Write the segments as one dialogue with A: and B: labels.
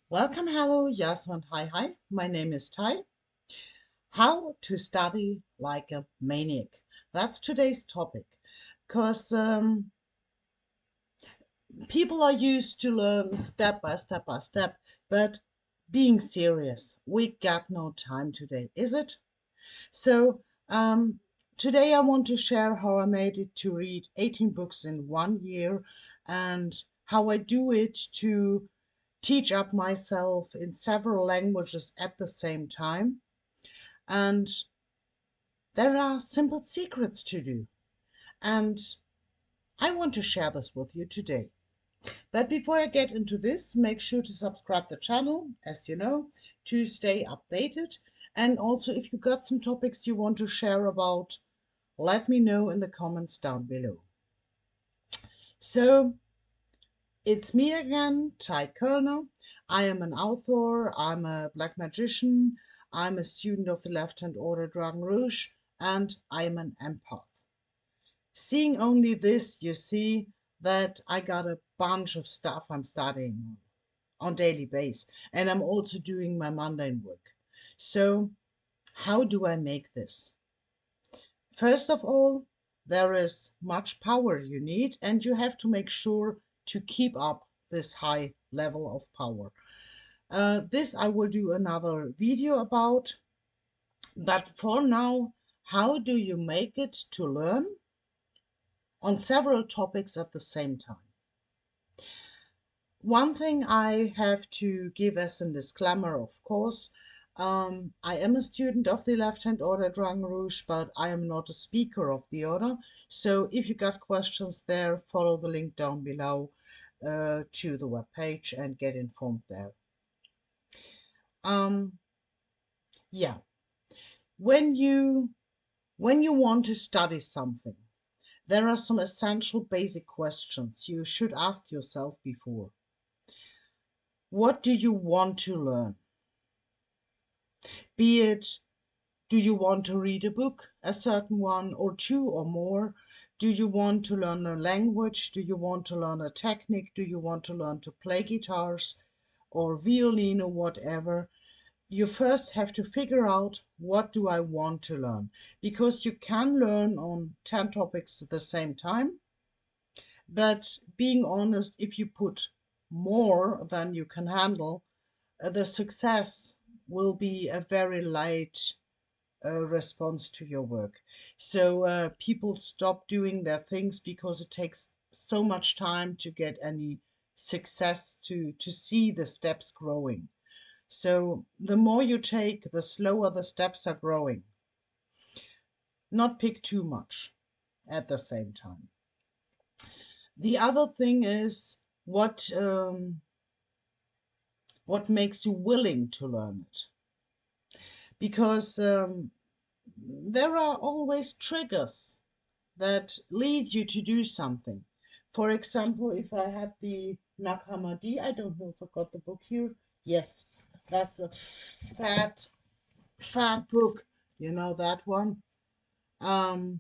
A: Welcome, hello, yes, and hi. My name is Tai. How to study like a maniac. That's today's topic. Because people are used to learn step by step by step, but being serious, we got no time today, is it? So, today I want to share how I made it to read 18 books in 1 year and how I do it to teach up myself in several languages at the same time. And there are simple secrets to do. And I want to share this with you today. But before I get into this, make sure to subscribe the channel, as you know, to stay updated. And also, if you got some topics you want to share about, let me know in the comments down below. So, it's me again, Ty Kerner. I am an author, I'm a black magician, I'm a student of the left-hand Order Dragon Rouge, and I am an empath. Seeing only this, you see that I got a bunch of stuff I'm studying on daily basis, and I'm also doing my mundane work. So, how do I make this? First of all, there is much power you need, and you have to make sure to keep up this high level of power. This I will do another video about, but for now, how do you make it to learn on several topics at the same time? One thing I have to give as a disclaimer, of course, I am a student of the left-hand Order Dragon Rouge, but I am not a speaker of the order. So if you got questions there, follow the link down below to the webpage and get informed there. Yeah, when you want to study something, there are some essential basic questions you should ask yourself before. What do you want to learn? Be it, do you want to read a book, a certain one or two or more? Do you want to learn a language? Do you want to learn a technique? Do you want to learn to play guitars or violin or whatever? You first have to figure out, what do I want to learn? Because you can learn on 10 topics at the same time. But being honest, if you put more than you can handle, the success will be a very light response to your work. So people stop doing their things because it takes so much time to get any success, to see the steps growing. So the more you take, the slower the steps are growing. Not pick too much at the same time. The other thing is, what makes you willing to learn it? Because there are always triggers that lead you to do something. For example, if I had the Nag Hammadi, I don't know if I got the book here. Yes, that's a fat book. You know that one. Um,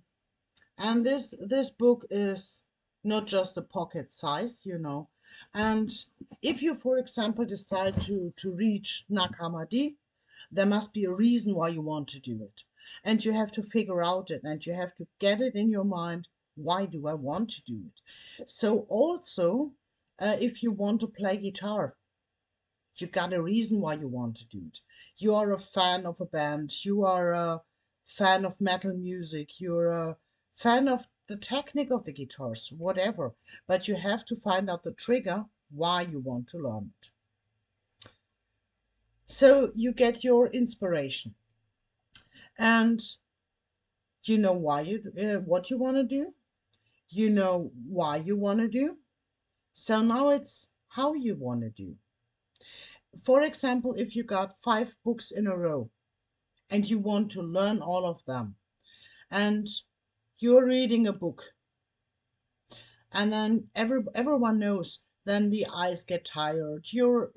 A: and this book is not just a pocket size, you know. And if you, for example, decide to read Nag Hammadi, there must be a reason why you want to do it. And you have to figure out it, and you have to get it in your mind. Why do I want to do it? So also, if you want to play guitar, you got a reason why you want to do it. You are a fan of a band. You are a fan of metal music. You're a fan of the technique of the guitars, whatever. But you have to find out the trigger why you want to learn it. So you get your inspiration, and you know why what you want to do. You know why you want to do. So now it's how you want to do. For example, if you got 5 books in a row and you want to learn all of them, and you're reading a book, and then everyone knows, then the eyes get tired. You're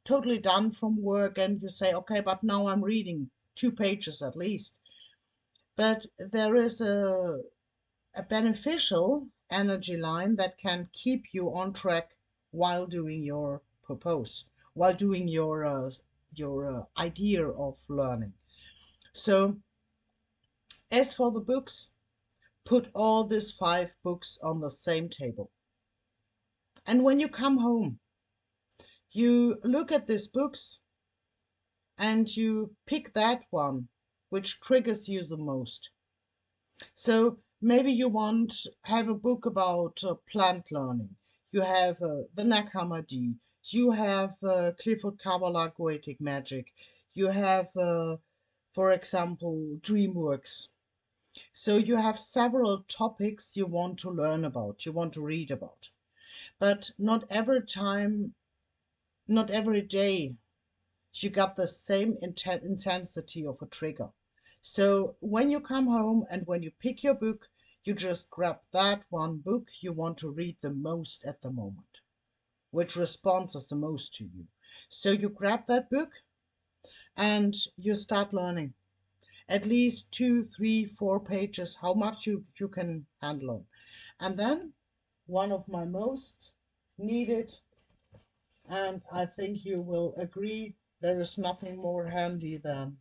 A: totally done from work, and you say, okay, but now I'm reading 2 pages at least. But there is a beneficial energy line that can keep you on track while doing your propose while doing your idea of learning. So as for the books, put all these 5 books on the same table. And when you come home, you look at these books and you pick that one which triggers you the most. So maybe you want have a book about plant learning. You have the Nag Hammadi. You have Clifford Kabbalah Goetic Magic. You have, for example, DreamWorks. So you have several topics you want to learn about, you want to read about. But not every time, not every day you got the same intensity of a trigger. So when you come home and when you pick your book, you just grab that one book you want to read the most at the moment, which responds the most to you. So you grab that book and you start learning. At least 2, 3, 4 pages, how much you can handle. And then one of my most needed, and I think you will agree, there is nothing more handy than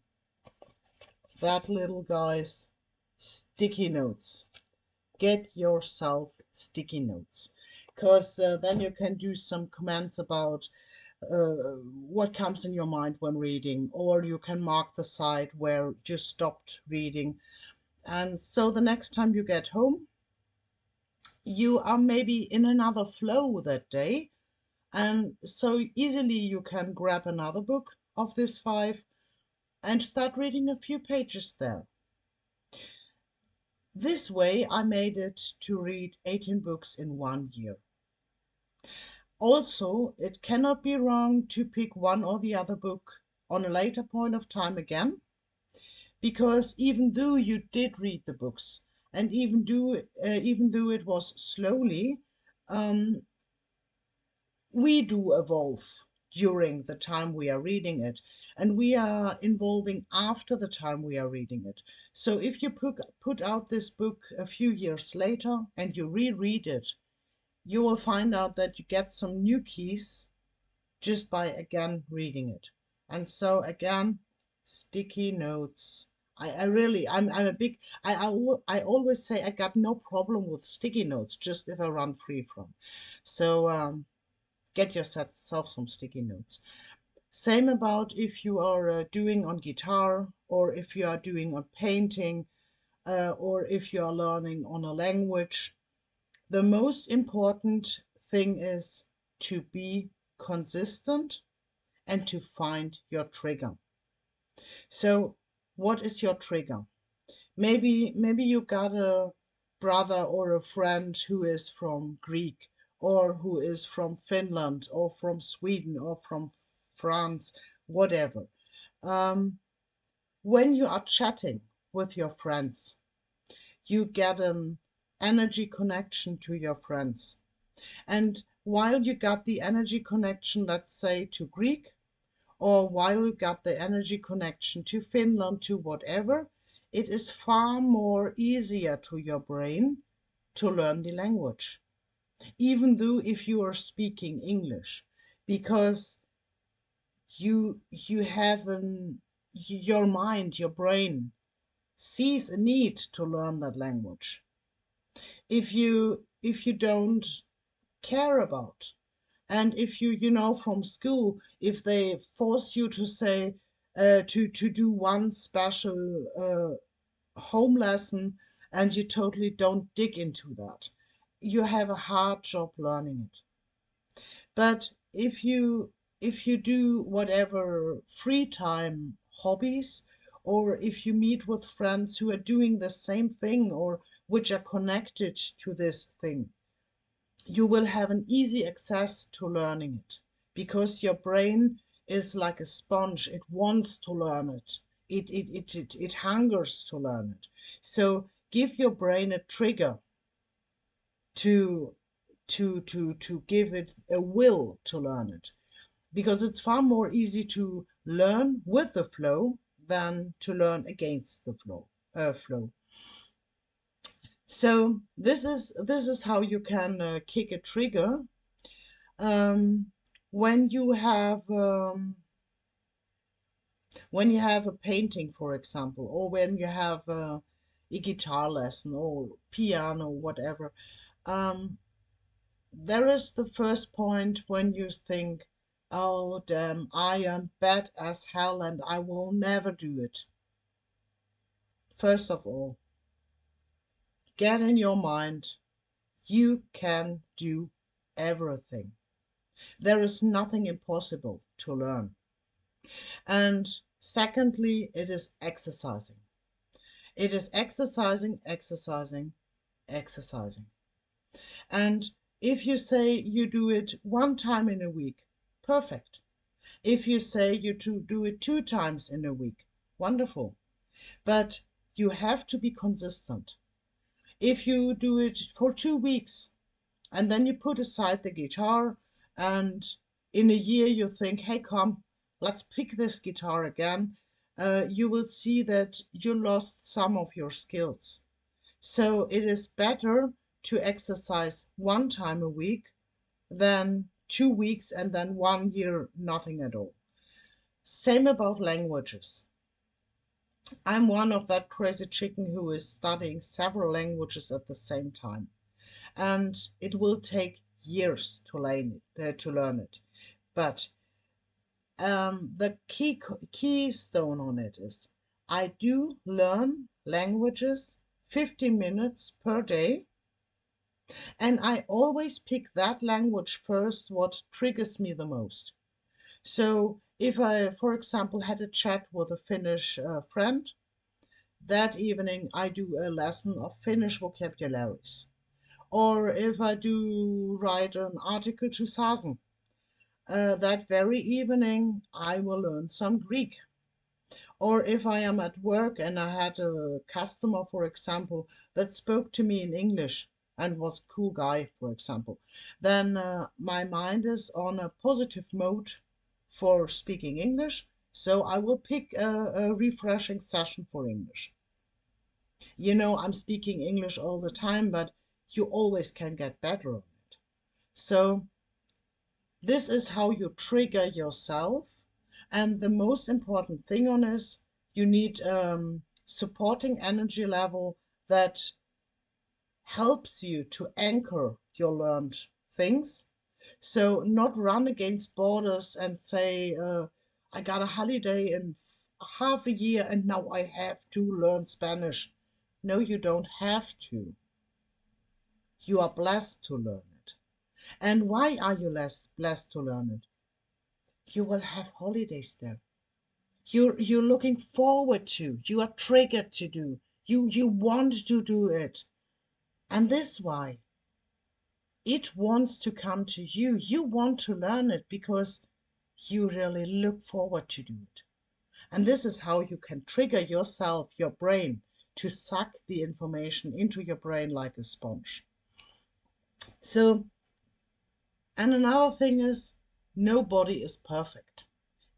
A: that little guy's sticky notes. Get yourself sticky notes, because then you can do some comments about what comes in your mind when reading, or you can mark the side where you stopped reading. And so the next time you get home, you are maybe in another flow that day, and so easily you can grab another book of this 5 and start reading a few pages there. This way I made it to read 18 books in 1 year. Also, it cannot be wrong to pick one or the other book on a later point of time again, because even though you did read the books, and even though it was slowly, um, we do evolve during the time we are reading it, and we are evolving after the time we are reading it. So if you put out this book a few years later and you reread it, you will find out that you get some new keys just by again reading it. And so again, sticky notes. I'm a big, I always say I got no problem with sticky notes, just if I run free from. So get yourself some sticky notes. Same about if you are doing on guitar, or if you are doing on painting, or if you are learning on a language. The most important thing is to be consistent and to find your trigger. So what is your trigger? Maybe you got a brother or a friend who is from Greek, or who is from Finland, or from Sweden, or from France, whatever. When you are chatting with your friends, you get an energy connection to your friends. And while you got the energy connection, let's say to Greek, or while you got the energy connection to Finland, to whatever, it is far more easier to your brain to learn the language, even though if you are speaking English, because you have your mind, your brain sees a need to learn that language. If you don't care about, and if you know from school, if they force you to say to do one special home lesson, and you totally don't dig into that, you have a hard job learning it. But if you do whatever free time hobbies, or if you meet with friends who are doing the same thing, or which are connected to this thing, you will have an easy access to learning it, because your brain is like a sponge. It wants to learn it. It hungers to learn it. So give your brain a trigger to give it a will to learn it, because it's far more easy to learn with the flow than to learn against the flow. So this is how you can kick a trigger. Um, when you have a painting, for example, or when you have a guitar lesson or piano, whatever, there is the first point when you think, oh damn, I am bad as hell and I will never do it. First of all, get in your mind, you can do everything. There is nothing impossible to learn. And secondly, it is exercising. It is exercising, exercising, exercising. And if you say you do it 1 time in a week, perfect. If you say you do it 2 times in a week, wonderful. But you have to be consistent. If you do it for 2 weeks and then you put aside the guitar and in a year you think, hey, come, let's pick this guitar again, you will see that you lost some of your skills. So it is better to exercise 1 time a week than 2 weeks and then 1 year nothing at all. Same about languages. I'm one of that crazy chicken who is studying several languages at the same time, and it will take years to learn it. But the keystone on it is I do learn languages 15 minutes per day, and I always pick that language first what triggers me the most. So if I, for example, had a chat with a Finnish friend, that evening I do a lesson of Finnish vocabularies. Or if I do write an article to Sazen, that very evening I will learn some Greek. Or if I am at work and I had a customer, for example, that spoke to me in English and was a cool guy, for example, then my mind is on a positive mode for speaking English. So I will pick a refreshing session for English. You know, I'm speaking English all the time, but you always can get better on it. So this is how you trigger yourself. And the most important thing on is you need supporting energy level that helps you to anchor your learned things. So not run against borders and say, I got a holiday in half a year and now I have to learn Spanish. No, you don't have to. You are blessed to learn it. And why are you less blessed to learn it? You will have holidays there. You're looking forward to. You are triggered to do. You want to do it. And this why. It wants to come to you. You want to learn it because you really look forward to do it. And this is how you can trigger yourself, your brain, to suck the information into your brain like a sponge. So, and another thing is, nobody is perfect.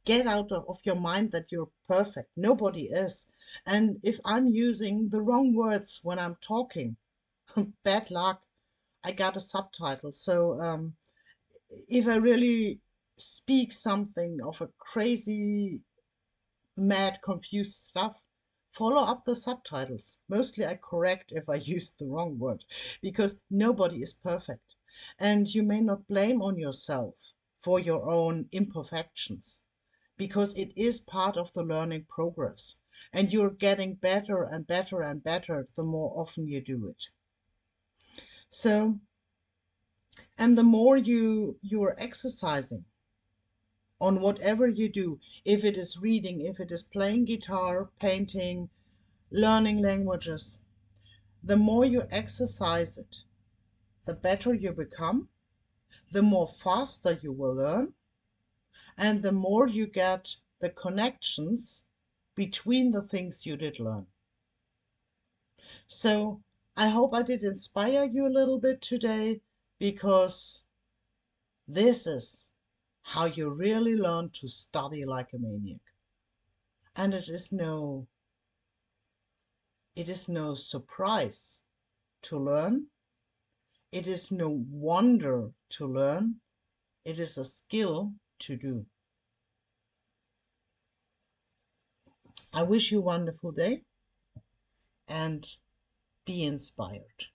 A: Get out of your mind that you're perfect. Nobody is. And if I'm using the wrong words when I'm talking, bad luck. I got a subtitle. So if I really speak something of a crazy, mad, confused stuff, follow up the subtitles. Mostly I correct if I use the wrong word, because nobody is perfect. And you may not blame on yourself for your own imperfections, because it is part of the learning progress. And you're getting better and better and better the more often you do it. So, and the more you're exercising on whatever you do, if it is reading, if it is playing guitar, painting, learning languages, the more you exercise it, the better you become, the more faster you will learn, and the more you get the connections between the things you did learn. So I hope I did inspire you a little bit today, because this is how you really learn to study like a maniac. And it is no surprise to learn. It is no wonder to learn. It is a skill to do. I wish you a wonderful day and be inspired.